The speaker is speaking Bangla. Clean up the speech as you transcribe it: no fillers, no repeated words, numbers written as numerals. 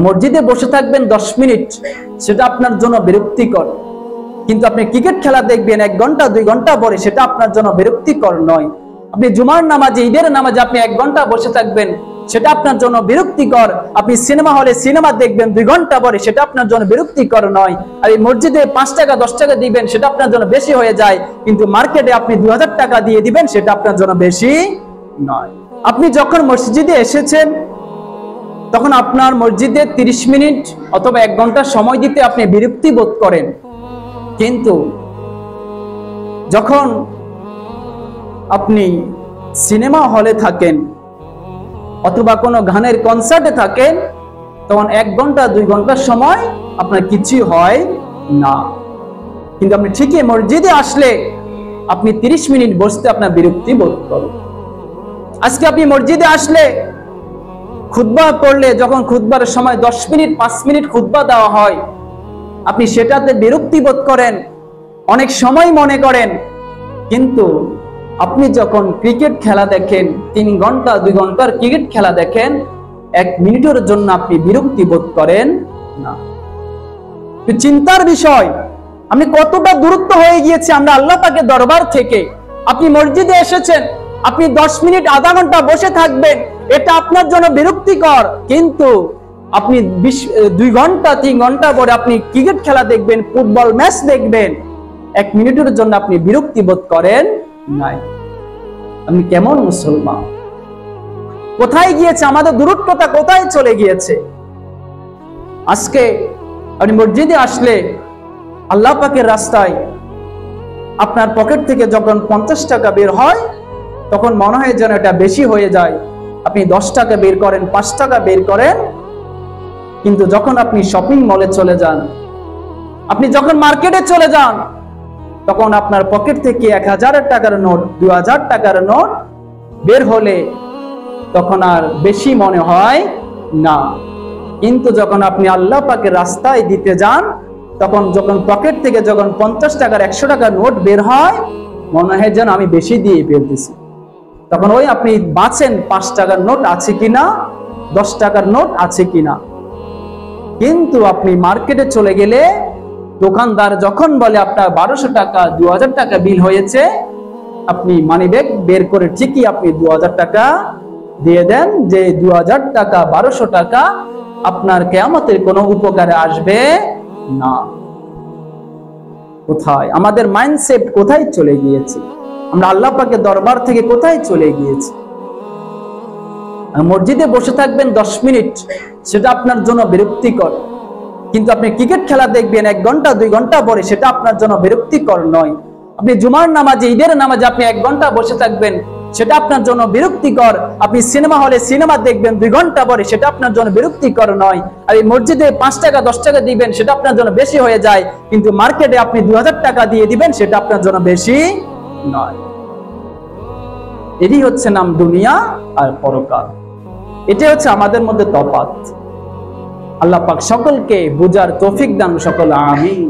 মসজিদে বসে থাকবেন 10 মিনিট, সেটা আপনার জন্য বিরক্তিকর। কিন্তু আপনি ক্রিকেট খেলা দেখবেন 1 ঘন্টা 2 ঘন্টা পরে, সেটা আপনার জন্য বিরক্তিকর নয়। আপনি জুমার নামাজে, ঈদের নামাজে আপনি 1 ঘন্টা বসে থাকবেন, সেটা আপনার জন্য বিরক্তিকর। আপনি সিনেমা হলে সিনেমা দেখবেন 2 ঘন্টা পরে, সেটা আপনার জন্য বিরক্তিকর নয়। আর এই মসজিদে 5 টাকা 10 টাকা দিবেন, সেটা আপনার জন্য বেশি হয়ে যায়। কিন্তু মার্কেটে আপনি 2000 টাকা দিয়ে দিবেন, সেটা আপনার জন্য বেশি নয়। আপনি যখন মসজিদে এসেছেন, তখন আপনার মসজিদে 30 মিনিট অথবা 1 ঘন্টা সময় দিতে আপনি বিরক্তি বোধ করেন। কিন্তু যখন আপনি সিনেমা হলে থাকেন অথবা কোনো গানের কনসার্টে থাকেন, তখন 1 ঘন্টা 2 ঘন্টার সময় আপনার কিছু হয় না। কিন্তু আপনি ঠিকই মসজিদে আসলে আপনি 30 মিনিট বসতে আপনার বিরক্তি বোধ করেন। আজকে আপনি মসজিদে আসলে খুতবা পড়লে, যখন খুতবার সময় 10 মিনিট 5 মিনিট খুতবা দেওয়া হয়, আপনি সেটাতে বিরক্তি বোধ করেন, অনেক সময় মনে করেন। কিন্তু আপনি যখন ক্রিকেট খেলা দেখেন, 3 ঘন্টা 2 ঘন্টার ক্রিকেট খেলা দেখেন, 1 মিনিটের জন্য আপনি বিরক্তি বোধ করেন না। চিন্তার বিষয়, আপনি কতটা দূরত্ব হয়ে গিয়েছে আমরা আল্লাহ পাকের দরবার থেকে। আপনি মসজিদে এসেছেন, আপনি 10 মিনিট আধা ঘন্টা বসে থাকবেন, এটা আপনার জন্য বিরক্তিকর। কিন্তু আপনি 2 ঘন্টা 3 ঘন্টা পরে আপনি ক্রিকেট খেলা দেখবেন, ফুটবল ম্যাচ দেখবেন, 1 মিনিটের জন্য আপনি বিরক্তি বোধ করেন নাই। আপনি কেমন মুসলমান? কোথায় গিয়েছে আমাদের দূরত্বটা, কোথায় চলে গিয়েছে? আজকে আপনি মসজিদে আসলে আল্লাহ পাকের রাস্তায় আপনার পকেট থেকে যখন 50 টাকা বের হয়, তখন মনে হয় যেন এটা বেশি হয়ে যায়। আপনি 10 টাকা বের করেন, 5 টাকা বের করেন। কিন্তু যখন আপনি শপিং মলে চলে যান, আপনি যখন মার্কেটে চলে যান, তখন আপনার পকেট থেকে 1000 টাকার নোট, 2000 টাকার নোট বের হলে তখন আর বেশি মনে হয় না। কিন্তু যখন আপনি আল্লাহ পাকের রাস্তায় দিতে যান, তখন যখন পকেট থেকে যখন 50 টাকার 100 টাকার নোট বের হয়, মনে হয় যেন আমি বেশি দিয়ে ফেলতেছি। তখন ওই আপনি বাঁচেন 5 টাকার নোট আছে কিনা, 10 টাকার নোট আছে কিনা। কিন্তু আপনি মার্কেটে চলে গেলে দোকানদার যখন বলে আপনার 1200 টাকা 2000 টাকা বিল হয়েছে, আপনি মানিব্যাগ বের করে ঠিকই আপনি 2000 টাকা দিয়ে দেন, যে 2000 টাকা 1200 টাকা আপনার কিয়ামতের কোনো উপকারে আসবে না। কোথায় আমাদের মাইন্ডসেট, কোথায় চলে গিয়েছে? আমরা আল্লাহ পাকের দরবার থেকে কোথায় চলে গিয়েছি? মসজিদে বসে থাকবেন 10 মিনিট, সেটা আপনার জন্য বিরক্তিকর। কিন্তু আপনি ক্রিকেট খেলা দেখবেন 1 ঘন্টা 2 ঘন্টা পরে, সেটা আপনার জন্য বিরক্তিকর নয়। আপনি জুমার নামাজে, ঈদের নামাজে আপনি 1 ঘন্টা বসে থাকবেন, সেটা আপনার জন্য বিরক্তিকর। আপনি সিনেমা হলে সিনেমা দেখবেন 2 ঘন্টা পরে, সেটা আপনার জন্য বিরক্তিকর নয়। আর এই মসজিদে 5 টাকা 10 টাকা দিবেন, সেটা আপনার জন্য বেশি হয়ে যায়। কিন্তু মার্কেটে আপনি 2000 টাকা দিয়ে দিবেন, সেটা আপনার জন্য বেশি নয়। এটাই হচ্ছে নাম দুনিয়া আর পরকাল। এটাই হচ্ছে আমাদের মধ্যে তফাৎ। আল্লাহ পাক সকলকে বুঝার তৌফিক দান, সকল আমিন।